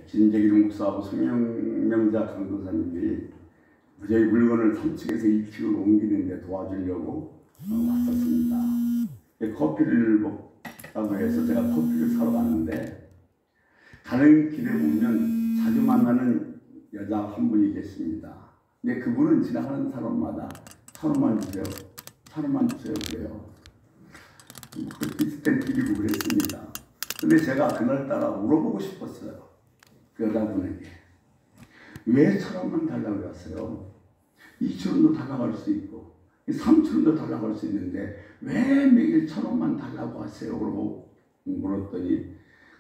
진재길 목사하고 송영명자 강도사님이 무저히 물건을 3층에서 1층으로 옮기는데 도와주려고 왔었습니다. 커피를 먹자고 해서 제가 커피를 사러 갔는데 가는 길에 보면 자주 만나는 여자 한 분이 계십니다. 근데 그분은 지나가는 사람마다 1,000원만 주세요. 1,000원만 주세요. 그래요. 그 비슷한 길이고 그랬습니다. 근데 제가 그날따라 물어보고 싶었어요. 그 여자분에게. 왜 1,000원만 달라고 했어요? 2,000원도 달라고 할 수 있고 3,000원도 달라고 할 수 있는데 왜 매일 1,000원만 달라고 하세요? 그러고 물었더니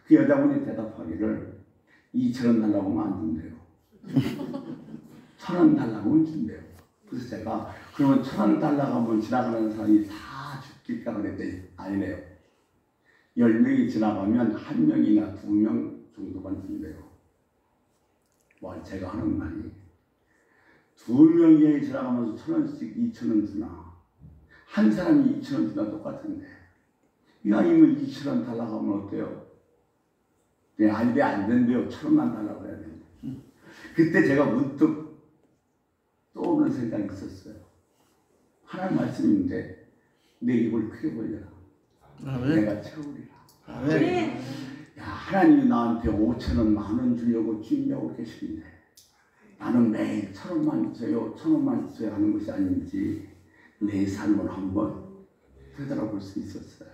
그 여자분이 대답하기를 2,000원 달라고 하면 안 준대요. 1,000원 달라고 하면 준대요. 그래서 제가 그러면 1,000원 달라고 하면 지나가는 사람이 다 죽길까 그랬더니 아니래요. 10명이 지나가면 1명이나 2명 정도만 준대요. 뭐 제가 하는 말이 2명이 지나가면서 1,000원씩 2,000원 주나 한 사람이 2,000원 주나 똑같은데 이 아니면 2,000원 달라고 하면 어때요? 네, 아니 안 된대요. 1,000원만 달라고 해야 된대. 그때 제가 문득 떠오르는 생각이 있었어요. 하나님 말씀인데 내 입을 크게 벌려라. 내가 채우리라. 네. 야, 하나님이 나한테 5,000원, 10,000원 주려고 준비하고 계시는데 나는 매일 1,000원만 주세요, 1,000원만 주세요 하는 것이 아닌지 내 삶을 한번 되돌아볼 수 있었어요.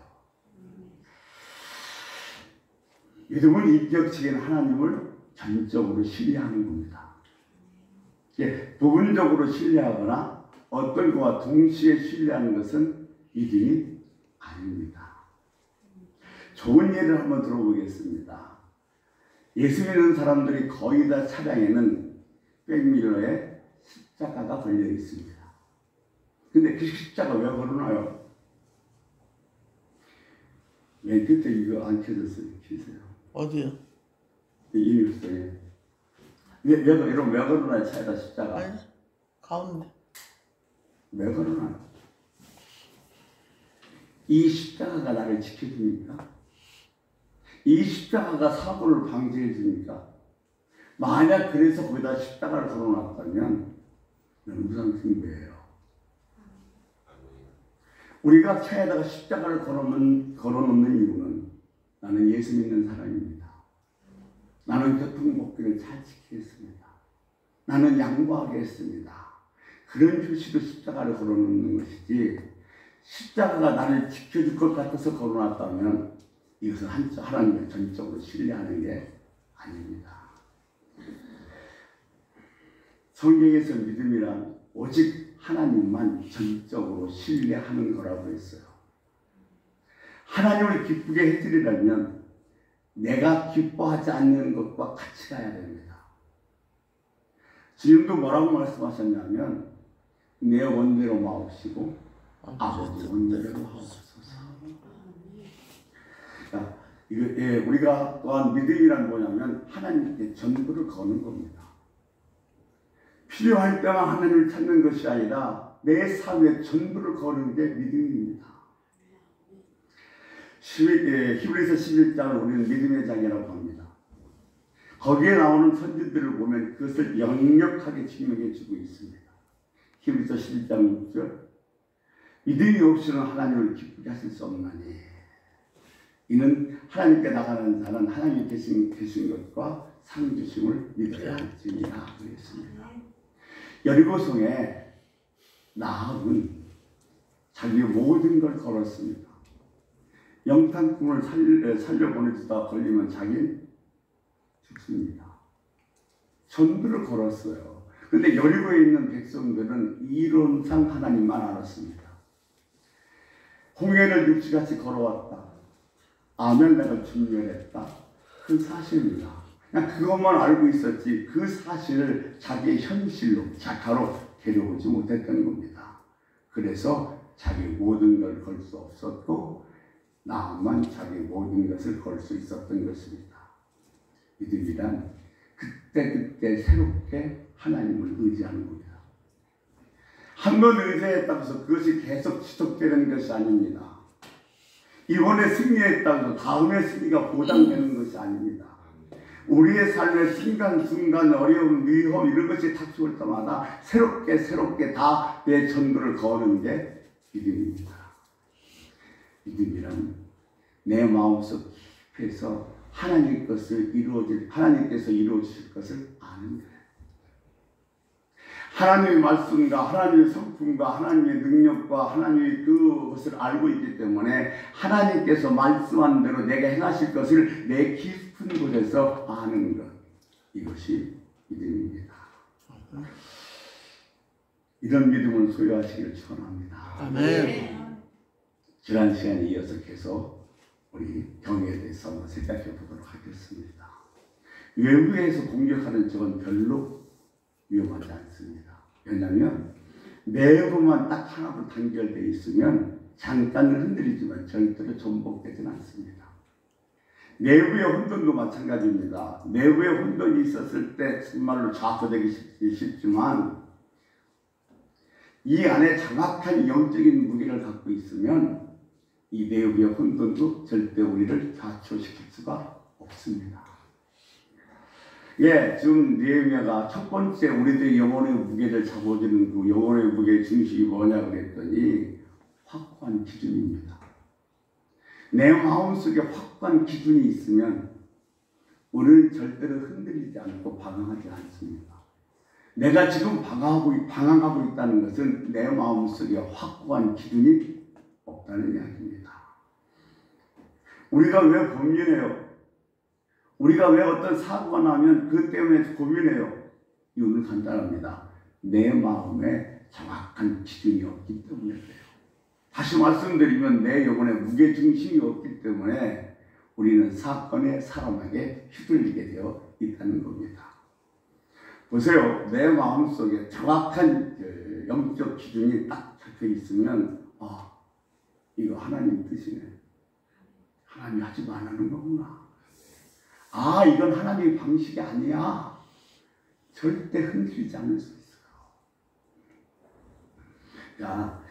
믿음은 인격적인 하나님을 전적으로 신뢰하는 겁니다. 부분적으로 신뢰하거나 어떤 것과 동시에 신뢰하는 것은 믿음이 아닙니다. 좋은 예를 한번 들어보겠습니다. 예수 믿는 사람들이 거의 다 차량에는 백미러에 십자가가 걸려 있습니다. 근데 그 십자가 왜 걸어놔요? 맨 끝에 이거 안 켜졌어요. 켜세요. 어디요? 이 뉴스에. 왜 걸어놔요? 차에다 십자가. 아니, 가운데. 왜 걸어놔요? 이 십자가가 나를 지켜줍니까? 이 십자가가 사고를 방지해 줍니까? 만약 그래서 거기다 십자가를 걸어놨다면 무슨 징조예요? 우리가 차에다가 십자가를 걸어놓는 이유는 나는 예수 믿는 사람입니다. 나는 교통법규를 잘 지키겠습니다. 나는 양보하겠습니다. 그런 표시로 십자가를 걸어놓는 것이지 십자가가 나를 지켜줄 것 같아서 걸어놨다면 이것은 하나님을 전적으로 신뢰하는 게 아닙니다. 성경에서 믿음이란 오직 하나님만 전적으로 신뢰하는 거라고 했어요. 하나님을 기쁘게 해드리려면 내가 기뻐하지 않는 것과 같이 가야 됩니다. 주님도 뭐라고 말씀하셨냐면 내 원대로 마옵시고 아버지 원대로 하옵소서. 우리가 또한 믿음이란 뭐냐면 하나님께 전부를 거는 겁니다. 필요할 때만 하나님을 찾는 것이 아니라 내 삶에 전부를 거는 게 믿음입니다. 히브리서 11장을 우리는 믿음의 장이라고 합니다. 거기에 나오는 선지들을 보면 그것을 역력하게 증명해 주고 있습니다. 히브리서 11장 6절 믿음이 없이는 하나님을 기쁘게 하실 수 없나니 이는 하나님께 나가는 자는 하나님이 계신 것과 상 주심을 믿어야 할지니라 그랬습니다. 여리고성에 나합은 자기 모든 걸 걸었습니다. 영탄꾼을 살려보내주다 걸리면 자기는 죽습니다. 전부를 걸었어요. 근데 여리고에 있는 백성들은 이론상 하나님만 알았습니다. 홍해를 육지같이 걸어왔다. 아멜렉을 진멸했다. 그 사실입니다. 그냥 그것만 알고 있었지 그 사실을 자기의 현실로 작가로 데려오지 못했던 겁니다. 그래서 자기 모든 걸 걸 수 없었고 나만 자기 모든 것을 걸 수 있었던 것입니다. 믿음이란 그때 새롭게 하나님을 의지하는 겁니다. 한 번 의지했다고 해서 그것이 계속 지속되는 것이 아닙니다. 이번에 승리했다고 해서 다음에 승리가 보장되는 것이 아닙니다. 우리의 삶의 순간순간 어려움, 위험 이런 것이 닥쳐올 때마다 새롭게 다 내 전도를 거는 게 믿음입니다. 믿음이란 내 마음속 깊이에서 하나님께서 이루어주실 것을 아는 거예요. 하나님의 말씀과 하나님의 성품과 하나님의 능력과 하나님의 그것을 알고 있기 때문에 하나님께서 말씀한 대로 내가 행하실 것을 내 깊은 곳에서 아는 것, 이것이 믿음입니다. 이런 믿음을 소유하시길 축원합니다. 아멘. 지난 시간에 이어서 계속 우리 경애에 대해서 한번 생각해 보도록 하겠습니다. 외부에서 공격하는 적은 별로 위험하지 않습니다. 왜냐하면 내부만 딱 하나로 단결되어 있으면 잠깐은 흔들리지만 절대로 전복되지는 않습니다. 내부의 혼돈도 마찬가지입니다. 내부의 혼돈이 있었을 때 정말로 좌초되기 쉽지만 이 안에 정확한 영적인 무게를 갖고 있으면 이 내부의 혼돈도 절대 우리를 좌초시킬 수가 없습니다. 지금 느헤미야가 첫 번째 우리들의 영혼의 무게를 잡아주는 그 영혼의 무게의 중심이 뭐냐 그랬더니 확고한 기준입니다. 내 마음속에 확고한 기준이 있으면 우리는 절대로 흔들리지 않고 방황하지 않습니다. 내가 지금 방황하고 있다는 것은 내 마음속에 확고한 기준이 없다는 이야기입니다. 우리가 왜 고민해요? 우리가 왜 어떤 사고가 나면 그 때문에 고민해요? 이유는 간단합니다. 내 마음에 정확한 기준이 없기 때문에 그래요. 다시 말씀드리면 내 영혼에 무게중심이 없기 때문에 우리는 사건에 사람에게 휘둘리게 되어 있다는 겁니다. 보세요. 내 마음속에 정확한 영적 기준이 딱 잡혀 있으면 이거 하나님 뜻이네. 하나님이 하지 말라는 거구나. 이건 하나님의 방식이 아니야. 절대 흔들리지 않을 수 있어요.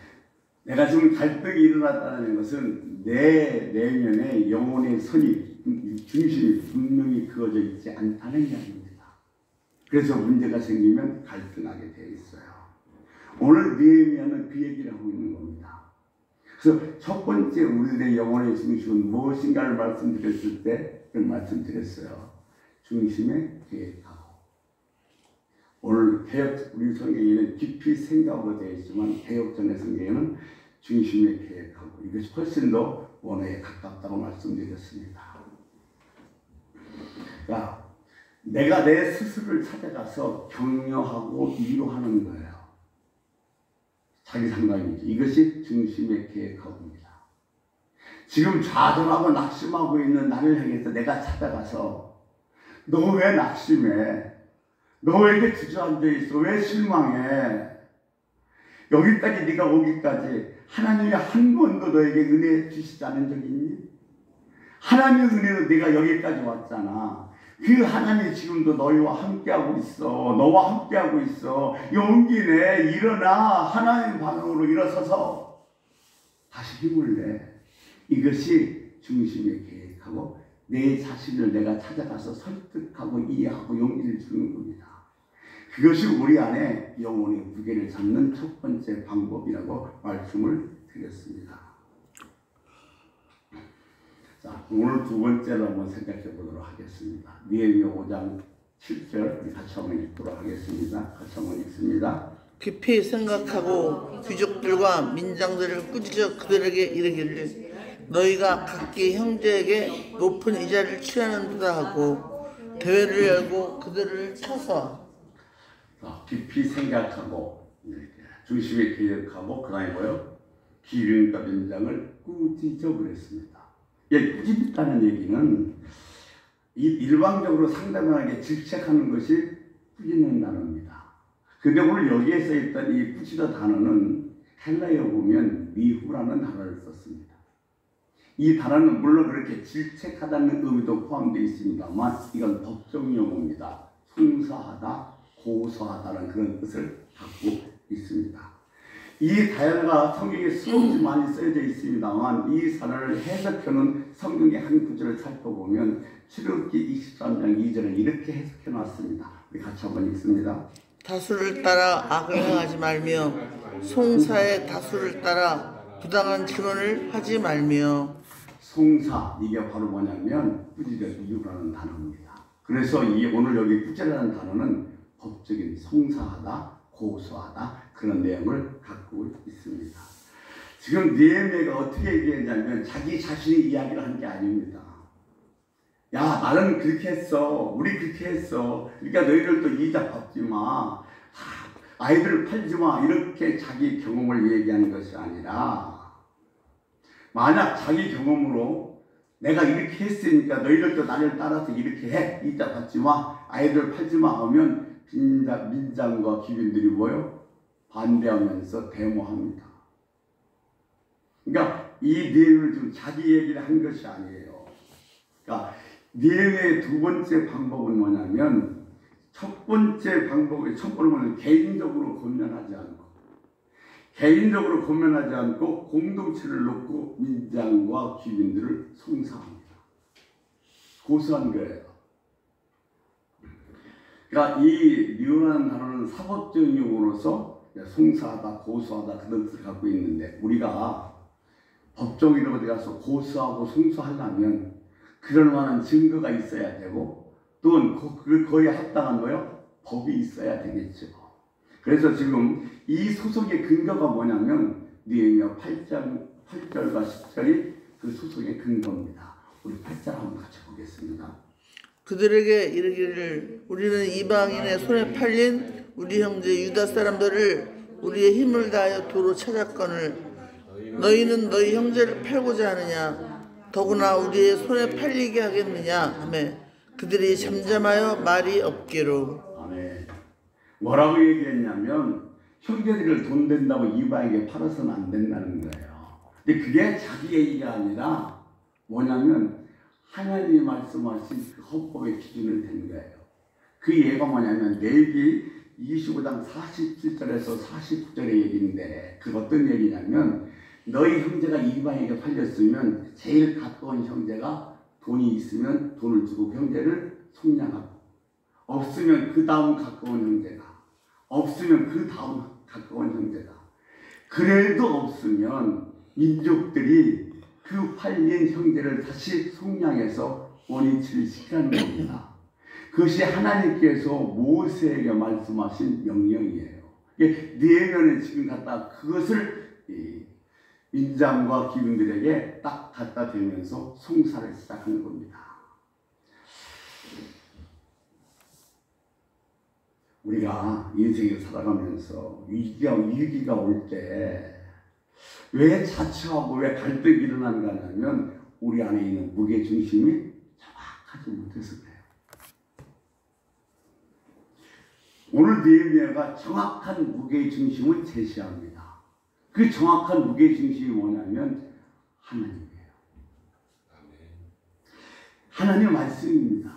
내가 지금 갈등이 일어났다는 것은 내 내면에 영혼의 중심이 분명히 그어져 있지 않다는 이야기입니다. 그래서 문제가 생기면 갈등하게 되어 있어요. 오늘 느헤미야는 그 얘기를 하고 있는 겁니다. 그래서 첫 번째 우리들의 영혼의 중심은 무엇인가를 말씀드렸을 때 말씀드렸어요. 중심에 계획하고. 오늘 우리 성경에는 깊이 생각하고 되어 있지만 개혁전의 성경에는 중심에 계획하고 이것이 훨씬 더 원어에 가깝다고 말씀드렸습니다. 내가 내 스스로를 찾아가서 격려하고 위로하는 거예요. 자기 상담이죠. 이것이 중심의 계획하고입니다. 지금 좌절하고 낙심하고 있는 나를 향해서 내가 찾아가서 너 왜 낙심해? 너 왜 이렇게 주저앉아 있어? 왜 실망해? 여기까지 네가 오기까지 하나님이 한 번도 너에게 은혜 주시지 않은 적이 있니? 하나님의 은혜로 네가 여기까지 왔잖아. 그 하나님이 지금도 너희와 함께하고 있어. 너와 함께하고 있어. 용기 내. 일어나. 하나님 방향으로 일어서서 다시 힘을 내. 이것이 중심의 계획하고 내 자신을 내가 찾아가서 설득하고 이해하고 용기를 주는 겁니다. 그것이 우리 안에 영혼의 무게를 잡는 첫 번째 방법이라고 말씀을 드렸습니다. 오늘 두 번째로 한번 생각해 보도록 하겠습니다. 느헤미야 5장 7절 우리 같이 한번 읽도록 하겠습니다. 같이 한번 읽습니다. 깊이 생각하고 귀족들과 민장들을 꾸짖어 그들에게 이르기를 너희가 각기 형제에게 높은 이자를 취하는 듯 하고 대회를 열고 그들을 쳐서 깊이 생각하고 중심에 계획하고 그 다음에 뭐요? 기근과 민장을 꾸짖어 그랬습니다. 꾸짖다는 얘기는 일방적으로 상대방에게 질책하는 것이 꾸짖는 단어입니다. 근데 오늘 여기에 써있던 이 꾸짖어 단어는 헬라어에 보면 미후라는 단어를 썼습니다. 이 단어는 물론 그렇게 질책하다는 의미도 포함되어 있습니다만 이건 법정 용어입니다. 송사하다, 고소하다는 그런 뜻을 갖고 있습니다. 이 단어가 성경에 수없이 많이 쓰여져 있습니다만 이 단어를 해석하는 성경의 한 구절을 살펴보면 출애굽기 23장 2절은 이렇게 해석해 놨습니다. 우리 같이 한번 읽습니다. 다수를 따라 악을 행하지 말며 송사의 다수를 따라 부당한 증언을 하지 말며. 송사, 이게 바로 뭐냐면 꾸짖어 이유라는 단어입니다. 그래서 이 오늘 여기 꾸짖으라는 단어는 법적인 송사하다, 고소하다 그런 내용을 갖고 있습니다. 지금 느헤미야가 어떻게 얘기했냐면 자기 자신의 이야기를 한 게 아닙니다. 야, 나는 그렇게 했어. 우리 그렇게 했어. 그러니까 너희들도 이자 갚지 마. 아이들을 팔지 마. 이렇게 자기 경험을 얘기하는 것이 아니라 만약 자기 경험으로 내가 이렇게 했으니까 너희들도 나를 따라서 이렇게 해. 이자 갚지 마. 아이들 팔지 마 하면 민장과 귀빈들이 뭐요? 반대하면서 데모합니다. 그러니까 이 내용을 지금 자기 얘기를 한 것이 아니에요. 그러니까 니에미야의 두 번째 방법은 뭐냐면 첫 번째 뭐냐면 개인적으로 권면하지 않고 공동체를 놓고 민장과 귀빈들을 송사합니다. 고소한 거예요. 그러니까 이 리오라는 단어는 사법적인 용어로서 송사하다, 고소하다 그런 뜻을 갖고 있는데 우리가 법정 이런 데 가서 고소하고 송수하려면 그럴 만한 증거가 있어야 되고 또는 거기에 합당한 거요? 법이 있어야 되겠죠. 그래서 지금 이 소송의 근거가 뭐냐면 느헤미야 8장 8절과 10절이 그 소송의 근거입니다. 우리 8절 한번 같이 보겠습니다. 그들에게 이르기를 우리는 이방인의 손에 팔린 우리 형제 유다 사람들을 우리의 힘을 다하여 도로 찾았거늘 너희는 너희 형제를 팔고자 하느냐 더구나 우리의 손에 팔리게 하겠느냐 하매 그들이 잠잠하여 말이 없기로. 아멘. 뭐라고 얘기했냐면 형제들을 돈 된다고 이방에게 팔아서는 안 된다는 거예요. 근데 그게 자기 얘기가 아니라 뭐냐면 하나님이 말씀하신 그 헌법의 기준을 댄 거예요. 그 예가 뭐냐면 레위기 25장 47절에서 49절의 얘기인데 그 어떤 얘기냐면 너희 형제가 이방에게 팔렸으면 제일 가까운 형제가 돈이 있으면 돈을 주고 형제를 속량하고 없으면 그 다음 가까운 형제가 없으면 그 다음 가까운 형제가 그래도 없으면 민족들이 그 팔린 형제를 다시 속량해서 원위치를 시키는 겁니다. 그것이 하나님께서 모세에게 말씀하신 명령이에요. 느헤미야는 지금 갖다 그것을 민장과 귀빈들에게 딱 갖다 대면서 송사를 시작하는 겁니다. 우리가 인생을 살아가면서 위기가 올 때 왜 자초하고 왜 갈등이 일어나는가 하면 우리 안에 있는 무게중심이 정확하지 못해서 그래요. 오늘 느헤미야가 정확한 무게중심을 제시합니다. 그 정확한 무게중심이 뭐냐면 하나님이에요. 하나님의 말씀입니다.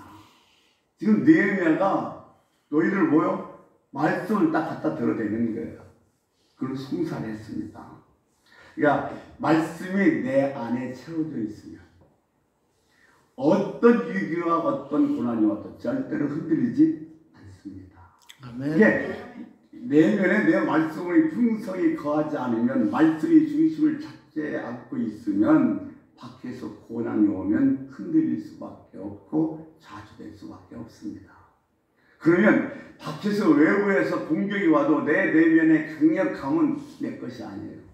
지금 느헤미야가 너희들 뭐요? 말씀을 딱 갖다 들어대는 거예요. 그걸 송사를 했습니다. 그러니까 말씀이 내 안에 채워져 있으면 어떤 위기와 어떤 고난이 와도 절대로 흔들리지 않습니다. 아멘. 이게 내면에 내 말씀의 풍성이 거하지 않으면 말씀의 중심을 잡지 않고 있으면 밖에서 고난이 오면 흔들릴 수밖에 없고 좌절될 수밖에 없습니다. 그러면 밖에서 외부에서 공격이 와도 내 내면의 강력함은 내 것이 아니에요.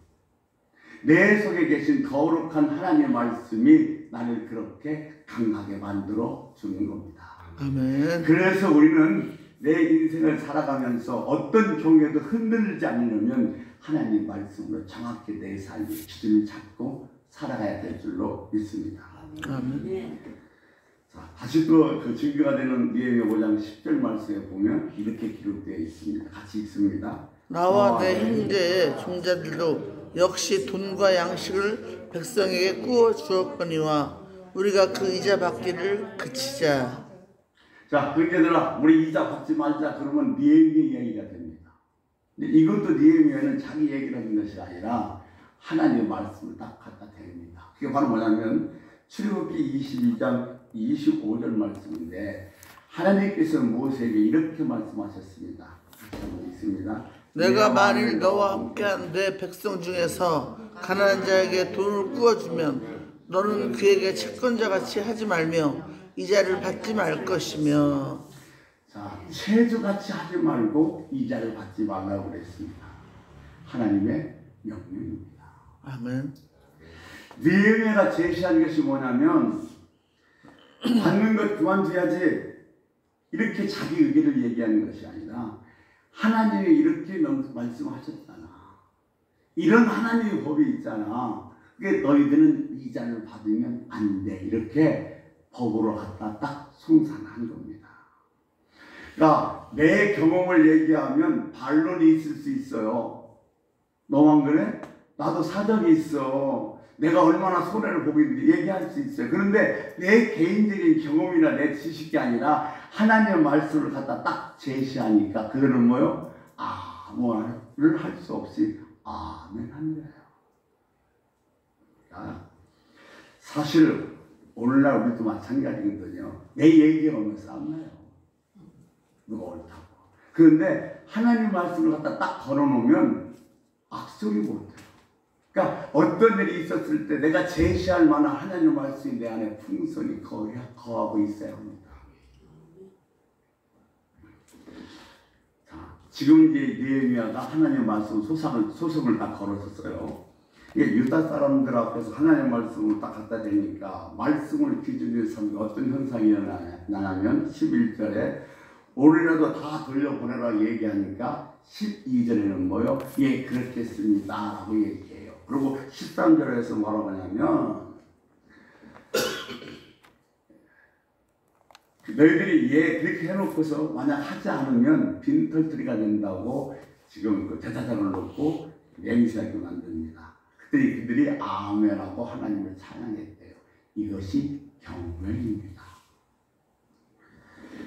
내 속에 계신 거룩한 하나님의 말씀이 나를 그렇게 강하게 만들어 주는 겁니다. 아멘. 그래서 우리는 내 인생을 살아가면서 어떤 경우에도 흔들리지 않으려면 하나님 말씀으로 정확히 내 삶의 기준을 잡고 살아가야 될 줄로 믿습니다. 아멘. 자, 다시 또 그 증거가 되는 느헤미야 5장 10절 말씀에 보면 이렇게 기록되어 있습니다. 같이 읽습니다. 나와 내 형제의 종자들도 역시 돈과 양식을 백성에게 구워 주었거니와 우리가 그 이자 받기를 그치자. 자, 형제들아, 우리 이자 받지 말자 그러면 느헤미야 이야기가 됩니다. 근데 이것도 느헤미야는 자기 얘기를 하는 것이 아니라 하나님의 말씀을 딱 갖다 댑니다. 그게 바로 뭐냐면 출애굽기 22장 25절 말씀인데 하나님께서 모세에게 이렇게 말씀하셨습니다. 같이 한번 읽습니다. 내가 만일 너와 함께한 내 백성 중에서 가난한 자에게 돈을 구워주면 너는 그에게 채권자같이 하지 말며 이자를 받지 말 것이며. 자, 채주같이 하지 말고 이자를 받지 말라고 그랬습니다. 하나님의 명령입니다. 아멘. 느헤미야가 제시한 것이 뭐냐면 받는 것 그만둬야지 이렇게 자기 의견을 얘기하는 것이 아니라 하나님이 이렇게 말씀하셨잖아. 이런 하나님의 법이 있잖아. 그게 너희들은 이자를 받으면 안 돼. 이렇게 법으로 갖다 딱 송산한 겁니다. 그러니까 내 경험을 얘기하면 반론이 있을 수 있어요. 너만 그래? 나도 사정이 있어. 내가 얼마나 손해를 보고 있는지 얘기할 수 있어요. 그런데 내 개인적인 경험이나 내 지식이 아니라 하나님의 말씀을 갖다 딱 제시하니까 그거는 뭐요? 아무를 할 수 없이 아멘 하는 거예요. 그러니까 사실 오늘날 우리도 마찬가지거든요. 내 얘기가 오면 싸움나요. 누가 옳다고. 그런데 하나님 말씀을 갖다 딱 걸어놓으면 악소리 못해요. 그러니까 어떤 일이 있었을 때 내가 제시할 만한 하나님 말씀이 내 안에 풍성히 거하고 있어야 합니다. 자, 지금 이제 느헤미야가 하나님 말씀 소송을 다 걸었었어요. 이게 유다 사람들 앞에서 하나님 말씀을 딱 갖다 대니까 말씀을 기준으로 삼는 어떤 현상이 일어나냐면 11절에 오늘이라도 다 돌려보내라 얘기하니까 12절에는 뭐요? 예, 그렇겠습니다 라고 얘기해요. 그리고 13절에서 뭐라고 하냐면 너희들이 예 그렇게 해놓고서 만약 하지 않으면 빈털터리가 된다고 지금 그 제사장을 놓고 맹세하게 만듭니다. 그들이 아멘하고 하나님을 찬양했대요. 이것이 경외입니다.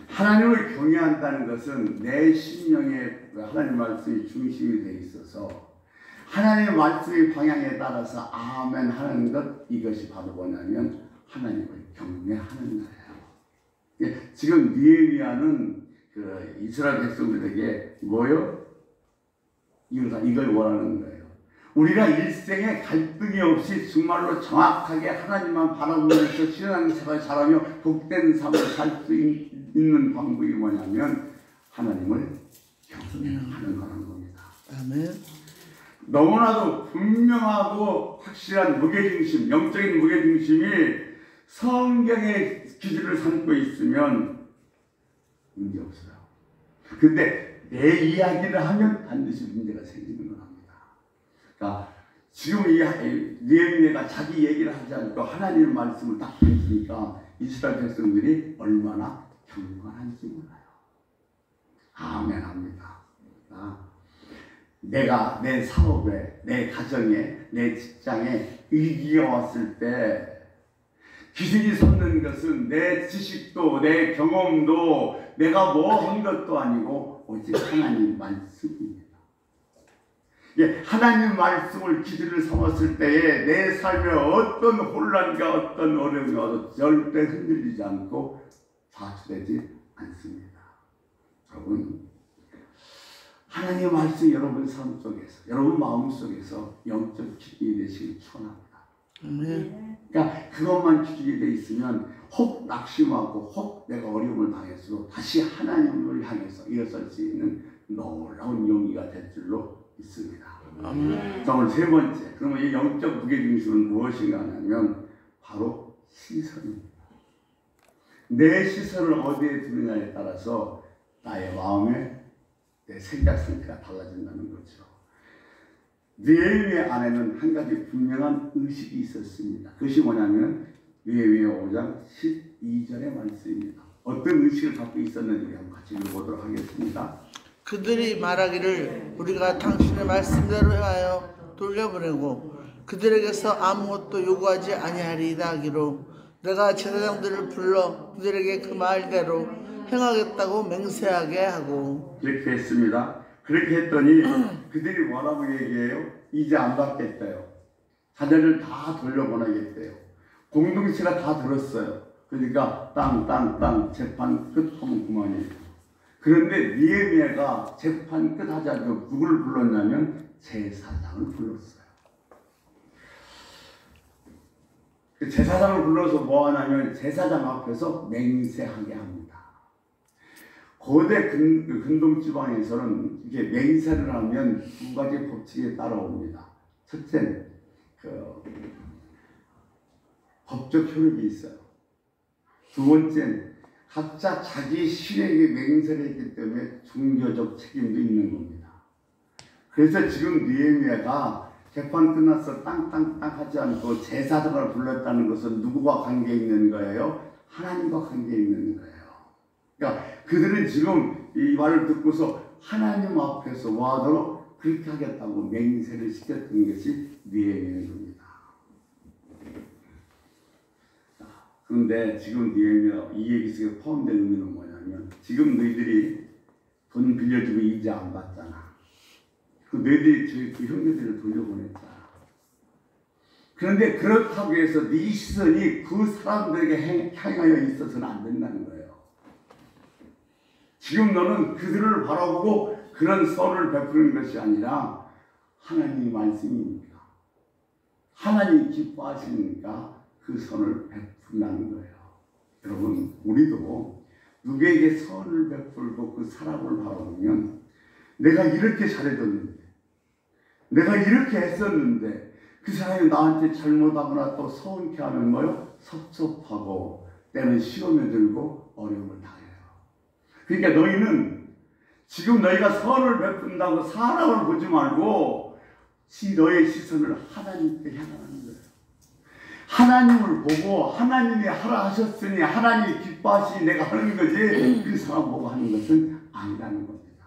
하나님을 경외한다는 것은 내 심령에 하나님 말씀이 중심이 되어 있어서 하나님의 말씀의 방향에 따라서 아멘 하는 것, 이것이 바로 뭐냐면 하나님을 경외하는 거예요. 지금 느헤미야는 그 이스라엘 백성들에게 뭐요? 이걸 원하는 거예요. 우리가 일생에 갈등이 없이 정말로 정확하게 하나님만 바라보면서 신앙생활을 잘하며 복된 삶을 살 수 있는 방법이 뭐냐면 하나님을 경외하는 거라는 겁니다. 아멘. 너무나도 분명하고 확실한 무게중심, 영적인 무게중심이 성경의 기준을 삼고 있으면 문제 없어요. 근데 내 이야기를 하면 반드시 문제가 생기는 겁니다. 그러니까 지금 이 느헤미야가 자기 얘기를 하지 않고 하나님의 말씀을 딱 던지니까 이스라엘 백성들이 얼마나 경건한지 몰라요. 아멘합니다. 내가 내 사업에, 내 가정에, 내 직장에 위기가 왔을 때 기준이 섰는 것은 내 지식도 내 경험도 내가 뭐 한 것도 아니고 오직 하나님 말씀입니다. 하나님 말씀을 기준을 삼았을 때에 내 삶에 어떤 혼란과 어떤 어려움이 와도 절대 흔들리지 않고 좌초되지 않습니다. 여러분, 하나님의 말씀이 여러분 삶 속에서, 여러분 마음 속에서 영적 기준이 되시길 축원합니다. 그러니까 그것만 기준이 돼 있으면 혹 낙심하고 혹 내가 어려움을 당했어도 다시 하나님을 향해서 일어설 수 있는 놀라운 용기가 될 줄로 있습니다. 자, 오늘 세 번째, 그러면 이 영적 무게중심은 무엇인가 하냐면 바로 시선입니다. 내 시선을 어디에 두느냐에 따라서 나의 마음에 내 생각 상태가 달라진다는 거죠. 느헤미야 안에는 한 가지 분명한 의식이 있었습니다. 그것이 뭐냐면 느헤미야 5장 12절의 말씀입니다. 어떤 의식을 갖고 있었는지 우리 한번 같이 읽어보도록 하겠습니다. 그들이 말하기를 우리가 당신의 말씀대로 하여 돌려보내고 그들에게서 아무것도 요구하지 아니하리이다 하기로 내가 제사장들을 불러 그들에게 그 말대로 행하겠다고 맹세하게 하고. 이렇게 했습니다. 그렇게 했더니 그들이 뭐라고 얘기해요? 이제 안 받겠대요. 자녀를 다 돌려보내겠대요. 공동체가 다 들었어요. 그러니까 땅 재판 끝하면 그만이에요. 그런데 느헤미야가 재판 끝하지 않고 누구를 불렀냐면 제사장을 불렀어요. 그 제사장을 불러서 뭐 하냐면 제사장 앞에서 맹세하게 합니다. 고대 근동 지방에서는 이게 맹세를 하면 두 가지 법칙에 따라옵니다. 첫째는 법적 효력이 있어요. 두 번째는 각자 자기 신에게 맹세를 했기 때문에 종교적 책임도 있는 겁니다. 그래서 지금 느헤미야가 재판 끝나서 땅 하지 않고 제사장을 불렀다는 것은 누구와 관계 있는 거예요? 하나님과 관계 있는 거예요. 그러니까 그들은 지금 이 말을 듣고서 하나님 앞에서 뭐하도록 그렇게 하겠다고 맹세를 시켰던 것이 느헤미야인 겁니다. 그런데 지금 느헤미야 이 얘기 속에 포함된 의미는 뭐냐면 지금 너희들이 돈 빌려주고 이자 안 받잖아. 그 너희들이 그 형제들을 돌려보냈잖아. 그런데 그렇다고 해서 네 시선이 그 사람들에게 향하여 있어서는 안 된다는 거예요. 지금 너는 그들을 바라보고 그런 선을 베푸는 것이 아니라 하나님의 말씀이니까 하나님이 기뻐하시니까 그 선을 베푼다는 거예요. 여러분 우리도 누구에게 선을 베풀고 그 사람을 바라보면 내가 이렇게 잘해줬는데 내가 이렇게 했었는데 그 사람이 나한테 잘못하거나 또 서운케 하면 뭐요? 섭섭하고 때는 시험에 들고 어려움을 당해요. 그러니까 너희는 지금 너희가 선을 베푼다고 사람을 보지 말고 너의 시선을 하나님께 향하는 거예요. 하나님을 보고 하나님이 하라 하셨으니 하나님이 기뻐하시니 내가 하는 거지 그 사람 보고 하는 것은 아니라는 겁니다.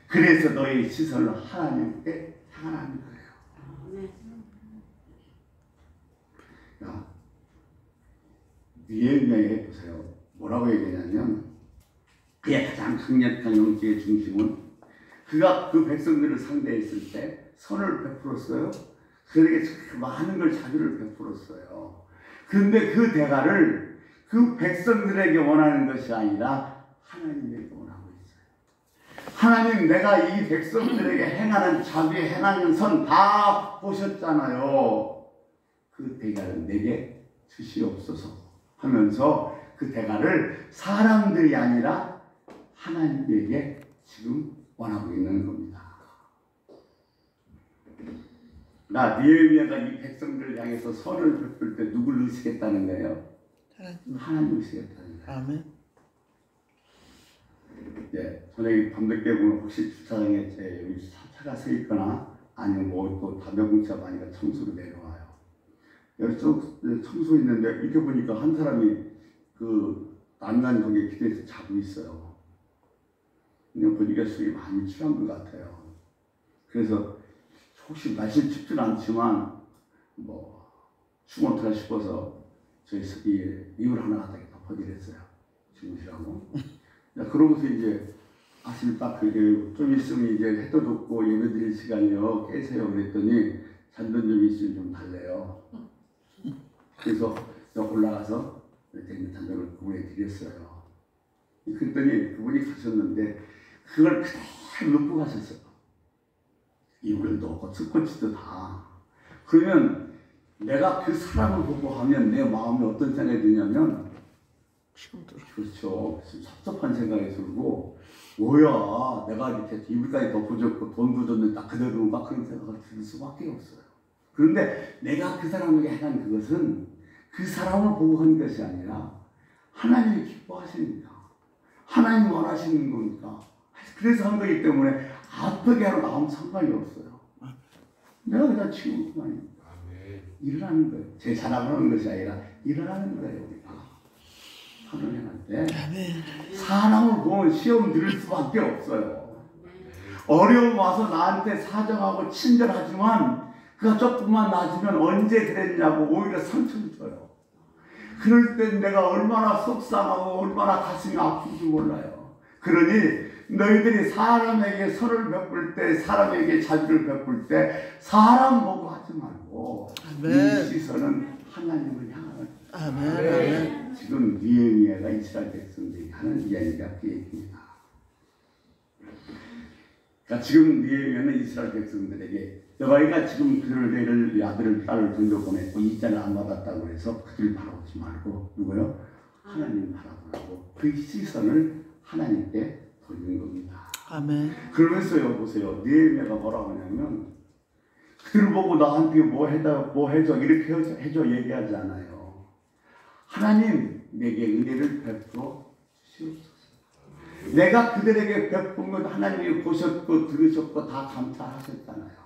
그래서 너의 시선을 하나님께 향하는 거예요. 자, 느헤미야에 보세요. 뭐라고 얘기하냐면 그의 가장 강력한 영적의 중심은 그가 그 백성들을 상대했을 때 선을 베풀었어요. 그들에게 많은 걸 자비를 베풀었어요. 그런데 그 대가를 그 백성들에게 원하는 것이 아니라 하나님에게 원하고 있어요. 하나님 내가 이 백성들에게 행하는 자비 행하는 선 다 보셨잖아요. 그 대가를 내게 주시옵소서 하면서 그 대가를 사람들이 아니라 하나님에게 지금 원하고 있는 겁니다. 느헤미야가 이 백성들을 향해서 선을 베풀 때 누구를 의식했다는 거예요? 하나님을 의식했다는 거예요. 아멘. 네, 저녁에 밤늦게 보면 혹시 주차장에 여기 차가 서 있거나 아니면 뭐 또 담배 공차 많이가 청소로 내려와요. 여기 청소 있는데 이렇게 보니까 한 사람이 그 난간 쪽에 기대서 자고 있어요. 근데 보니까 술이 많이 취한 것 같아요. 그래서 혹시 마실 춥진 않지만 뭐 죽으면 어떡하 싶어서 저희 이불 하나 갖다 덮어드렸어요. 주무시라고. 그러고서 이제 아침 딱 좀 있으면 이제 해도 덥고 예배 드릴 시간이요. 깨세요. 그랬더니 잔돈 좀 있으면 좀 달래요. 그래서 올라가서 잔돈을 그분에 드렸어요. 그랬더니 그분이 가셨는데 그걸 그대로 놓고 가셨어요. 이불을 넣고 스코치도 다. 그러면 내가 그 사람을 보고 하면 내 마음에 어떤 생각이 드냐면 그렇죠. 섭섭한 생각이 들고 뭐야 내가 이렇게 이불까지 덮어줬고 돈도 줬는데 딱 그대로 막 그런 생각을 들 수밖에 없어요. 그런데 내가 그 사람에게 행한 그것은 그 사람을 보고 한 것이 아니라 하나님이 기뻐하시니까 하나님이 원하시는 거니까 그래서 한 거기 때문에 어떻게 하러 나오면 상관이 없어요. 내가 그냥 치우고 그만 일어나는 거예요. 제 자랑을 하는 것이 아니라 일어나는 거예요. 우리가 하늘 행할 때 사람을 보면 시험 들을 수밖에 없어요. 어려움 와서 나한테 사정하고 친절하지만 그가 조금만 낮으면 언제 그랬냐고 오히려 상처를 줘요. 그럴 땐 내가 얼마나 속상하고 얼마나 가슴이 아픈지 몰라요. 그러니 너희들이 사람에게 선을 베풀 때, 사람에게 자비를 베풀 때 사람 보고 하지 말고 이 시선은 하나님을 향하는. 아멘. 아멘. 지금 느헤미야가 이스라엘 백성들이 하는 이야기가 그 얘기입니다. 그러니까 지금 느헤미야는 이스라엘 백성들에게 너희가 지금 그들을 아들을 딸을 돌려보냈고 이자를 안 받았다고 해서 그들 바라보지 말고 누구요? 하나님 바라보라고 그 시선을 하나님께 돌리는 겁니다. 아멘. 그러면서요 보세요. 느헤미야가 뭐라고 하냐면 그들 보고 나한테 뭐 해줘 이렇게 해줘 얘기하지 않아요. 하나님 내게 은혜를 베풀어 주시옵소서. 내가 그들에게 베푼 것 하나님이 보셨고 들으셨고 다 감사하셨잖아요.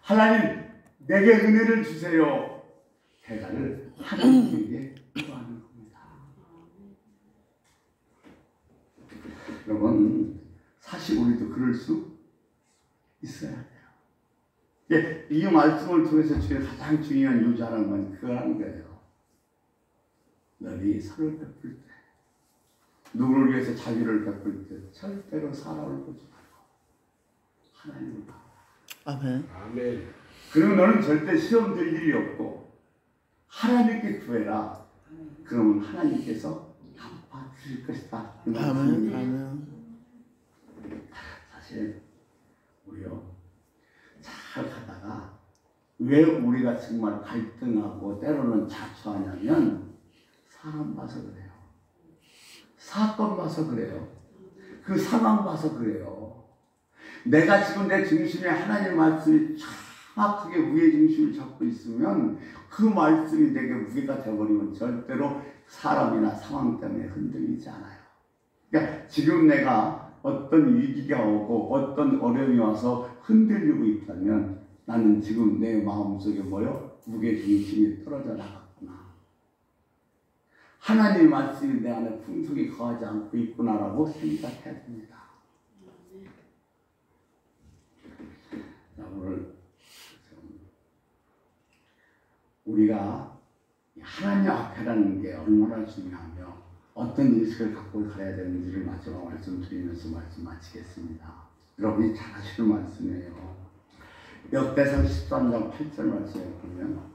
하나님 내게 은혜를 주세요. 대가를 하나님에게 구하는 겁니다. 여러분 사실 우리도 그럴 수 있어야 돼요. 예, 이 말씀을 통해서 주의 가장 중요한 요지 하나는 그거라는 거예요. 너희 선을 베풀 때 누구를 위해서 자비를 베풀 때 절대로 사람을 보지 말고 하나님을 봐. 아멘. 아멘. 그러면 너는 절대 시험 될 일이 없고 하나님께 구해라. 그러면 하나님께서 갚아 주실 것이다. 아멘. 아멘. 사실 우리요 잘 가다가 왜 우리가 정말 갈등하고 때로는 자초하냐면 사람 봐서 그래요. 사건 봐서 그래요. 그 상황 봐서 그래요. 내가 지금 내 중심에 하나님 말씀이 정확하게 무게 중심을 잡고 있으면 그 말씀이 내게 무게가 되어버리면 절대로 사람이나 상황 때문에 흔들리지 않아요. 그러니까 지금 내가 어떤 위기가 오고 어떤 어려움이 와서 흔들리고 있다면 나는 지금 내 마음속에 뭐요? 무게 중심이 떨어져 나갔구나. 하나님의 말씀이 내 안에 풍성히 거하지 않고 있구나라고 생각해야 됩니다. 자, 오늘 우리가 하나님 앞에라는 게 얼마나 중요하며 어떤 의식을 갖고 가야 되는지를 마지막 말씀드리면서 말씀 마치겠습니다. 여러분이 잘 아시는 말씀이에요. 역대상 13장 8절 말씀에 보면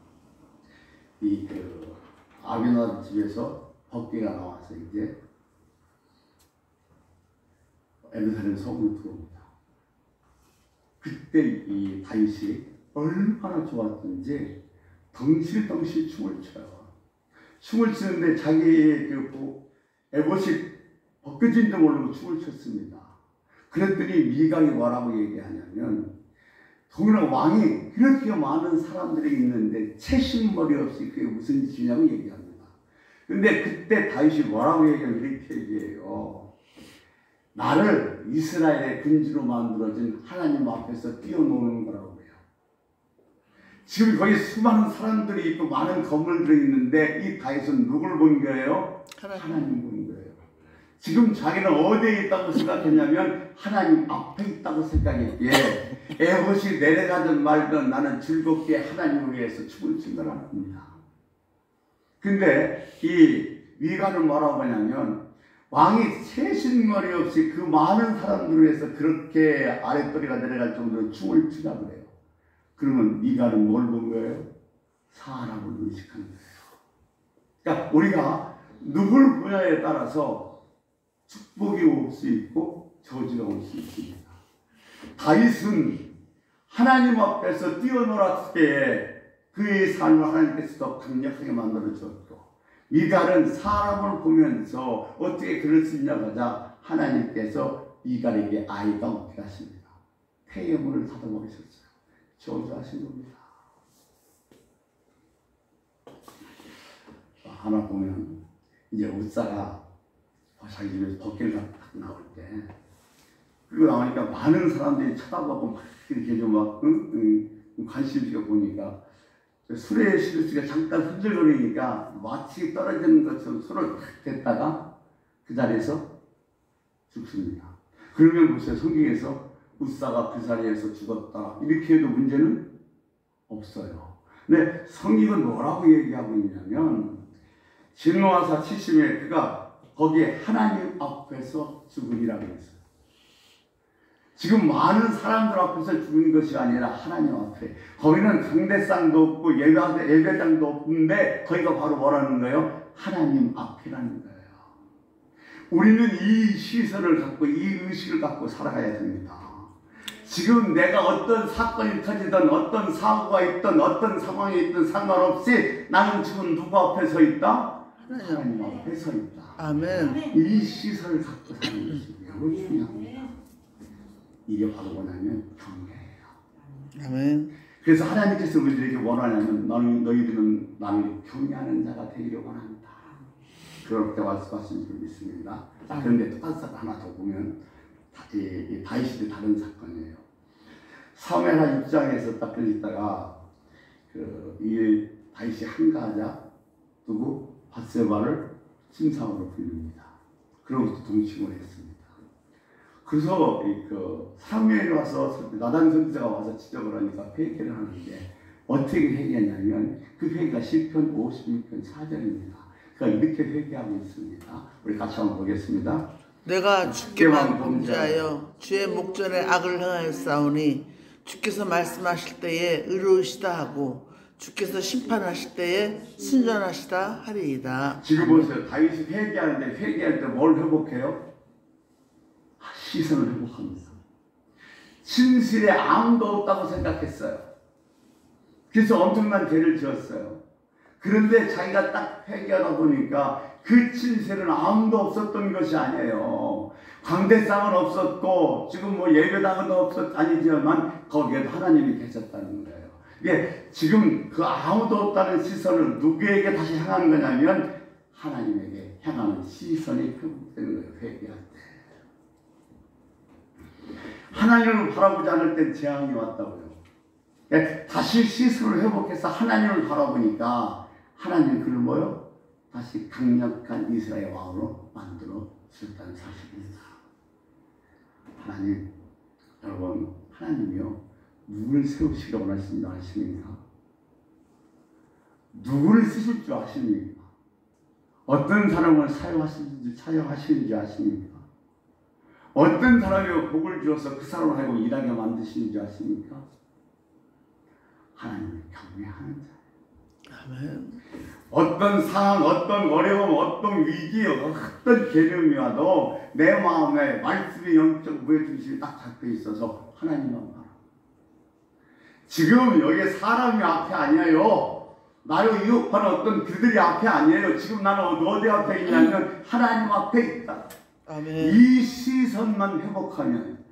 아비나답 집에서 법궤가 나와서 이제 예루살렘 성으로 들어옵니다. 그때 이 다윗이 얼마나 좋았던지 덩실덩실 춤을 춰요. 춤을 추는데 자기의 에봇이 벗겨진도 모르고 춤을 췄습니다. 그랬더니 미갈이 뭐라고 얘기하냐면 더구나 왕이 그렇게 많은 사람들이 있는데 채신머리 없이 그게 무슨 짓이냐고 얘기합니다. 근데 그때 다윗이 뭐라고 얘기하면 이렇게 얘기해요. 나를 이스라엘의 군주로 만들어진 하나님 앞에서 뛰어노는 거라고 해요. 지금 거기 수많은 사람들이 있고 많은 건물들이 있는데 이 다윗은 누굴 본 거예요? 하나님 본 거예요. 지금 자기는 어디에 있다고 생각했냐면 하나님 앞에 있다고 생각했기에 에봇이 내려가든 말든 나는 즐겁게 하나님을 위해서 춤을 춘 거라는 겁니다. 근데 이 미갈은 뭐라고 하냐면 왕이 채신머리 없이 그 많은 사람들을 위해서 그렇게 아랫도리가 내려갈 정도로 춤을 추자 그래요. 그러면 미갈은 뭘 본 거예요? 사람을 의식하는 거예요. 그러니까 우리가 누굴 보냐에 따라서 축복이 올 수 있고 저주가 올 수 있습니다. 다윗은 하나님 앞에서 뛰어놀았을 때에 그의 삶을 하나님께서 더 강력하게 만들어 주었고 미갈은 사람을 보면서 어떻게 그럴 수 있냐고 하자 하나님께서 미갈에게 아이가 없게 하십니다. 폐의 문을 닫아버리셨어요. 저주하신 겁니다. 하나 보면 이제 웃사가 자기 집에서 벗개를 딱 나올 때 그리고 나오니까 많은 사람들이 쳐다보고 막 이렇게 좀 막 관심 있게 보니까 술에 실수가 잠깐 흔들거리니까 마치 떨어지는 것처럼 손을 탁 댔다가 그 자리에서 죽습니다. 그러면 보세요. 성경에서 웃사가 그 자리에서 죽었다 이렇게 해도 문제는 없어요. 근데 성경은 뭐라고 얘기하고 있냐면 진노하사 70에 그가 거기에 하나님 앞에서 죽으리라고 했어요. 지금 많은 사람들 앞에서 죽는 것이 아니라 하나님 앞에. 거기는 강대상도 없고 예배당도 없는데 거기가 바로 뭐라는 거예요? 하나님 앞이라는 거예요. 우리는 이 시선을 갖고 이 의식을 갖고 살아가야 됩니다. 지금 내가 어떤 사건이 터지든 어떤 사고가 있든 어떤 상황이 있든 상관없이 나는 지금 누구 앞에 서 있다? 하나님 앞에 서 있다. 아멘. 이 시선을 갖고 사는 것이 매우 중요합니다. 이게 바로 뭐냐면 경외예요. 아멘. 그래서 하나님께서 우리들에게 원하냐면 너희들은 나를 경외하는 자가 되기를 원한다. 그렇게 말씀하신 줄 믿습니다. 자, 그런데 또 다른 사건 하나 더 보면 다윗이 다른 사건이에요. 사무엘하 6장에서 딱 들리다가 이 다윗이 한가하자 누구 밧세바를 침상으로 불립니다. 그러고서 동침을 했습니다. 그래서 사무엘이 와서 나단 선지자가 와서 지적을 하니까 회개를 하는데 어떻게 회개하냐면 그 회개가 시편 56편 4절입니다. 그러니까 이렇게 회개하고 있습니다. 우리 같이 한번 보겠습니다. 내가 주께만 범죄하여 주의 목전에 악을 행하였사오니 주께서 말씀하실 때에 의로우시다 하고 주께서 심판하실 때에 순전하시다 하리이다. 지금 보세요. 다윗이 회개하는데 회개할 때 뭘 회복해요? 시선을 회복합니다. 진실에 아무도 없다고 생각했어요. 그래서 엄청난 죄를 지었어요. 그런데 자기가 딱 회개하다 보니까 그 진실은 아무도 없었던 것이 아니에요. 광대상은 없었고 지금 뭐 예배당은 아니지만 거기에도 하나님이 계셨다는 거예요. 이게 지금 그 아무도 없다는 시선을 누구에게 다시 향하는 거냐면 하나님에게 향하는 시선이 회복되는 거예요. 회개할 때. 하나님을 바라보지 않을 때 재앙이 왔다고요. 다시 시선을 회복해서 하나님을 바라보니까 하나님이 그를 뭐요? 다시 강력한 이스라엘 왕으로 만들어 주셨다는 사실입니다. 하나님, 여러분, 하나님이요 누구를 세우시기를 원하시는 줄 아십니까? 누구를 쓰실 줄 아십니까? 어떤 사람을 사용하시는지 아십니까? 어떤 사람이 복을 주어서 그 사람을 하고 일하게 만드시는지 아십니까? 하나님을 경외하는 자. 아멘. 어떤 상황, 어떤 어려움, 어떤 위기, 어떤 계름이 와도 내 마음에 말씀의 영적 무게중심이 딱 잡혀 있어서 하나님만 바라. 지금 여기 사람이 앞에 아니에요. 나를 유혹하는 어떤 그들이 앞에 아니에요. 지금 나는 어디 앞에 있냐면 하나님 앞에 있다. 아멘. 이 시선만 회복하면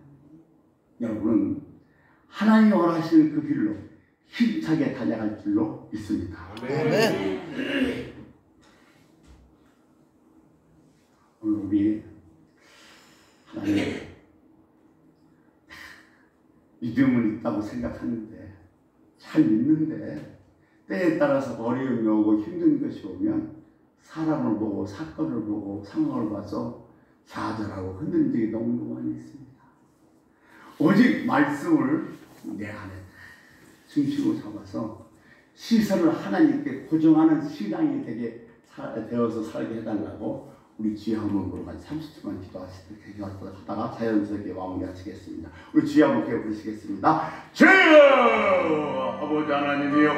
여러분은 하나님이 원하시는 그 길로 힘차게 달려갈 줄로 믿습니다. 아멘. 오늘 우리 하나님 믿음은 있다고 생각하는데 잘 믿는데 때에 따라서 어려움이 오고 힘든 것이 오면 사람을 보고 사건을 보고 상황을 봐서 좌절하고 흔들린 적이 너무 많이 있습니다. 오직 말씀을 내 안에 중심으로 잡아서 시선을 하나님께 고정하는 신앙이 되어서 살게 해달라고 우리 주여 한번 보러 같이 30초만 기도하다가 자연스럽게 마무리하시겠습니다. 우리 주여 한번 부르시겠습니다. 주여! 아버지 하나님이여,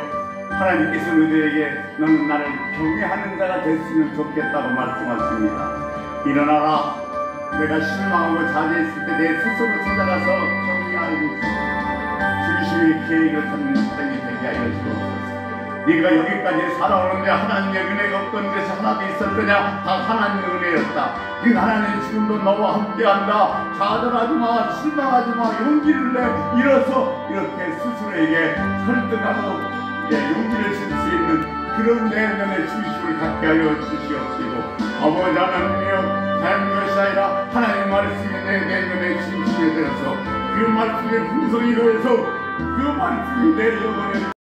하나님께서 우리에게 너는 나를 경외하는 자가 됐으면 좋겠다고 말씀하십니다. 일어나라. 내가 실망하고 좌절했을 때 내 스스로 찾아가서 경외하는 중심의 계획을 찾는 사람이 되게 하여 주옵소서. 네가 여기까지 살아오는데 하나님의 은혜가 없던 것이 하나도 있었더냐? 다 하나님의 은혜였다. 그 하나님 지금도 너와 함께한다. 좌절하지마, 실망하지마, 용기를 내. 일어서 이렇게 스스로에게 설득하고 용기를 줄 수 있는 그런 내면의 중심을 갖게 하여 주시옵시고, 아버지 하나님이여, 다른 것이 아니라 하나님 말씀이 내 내면의 중심에 들어서 그 말씀의 풍성이로 해서 그 말씀이 내 영혼에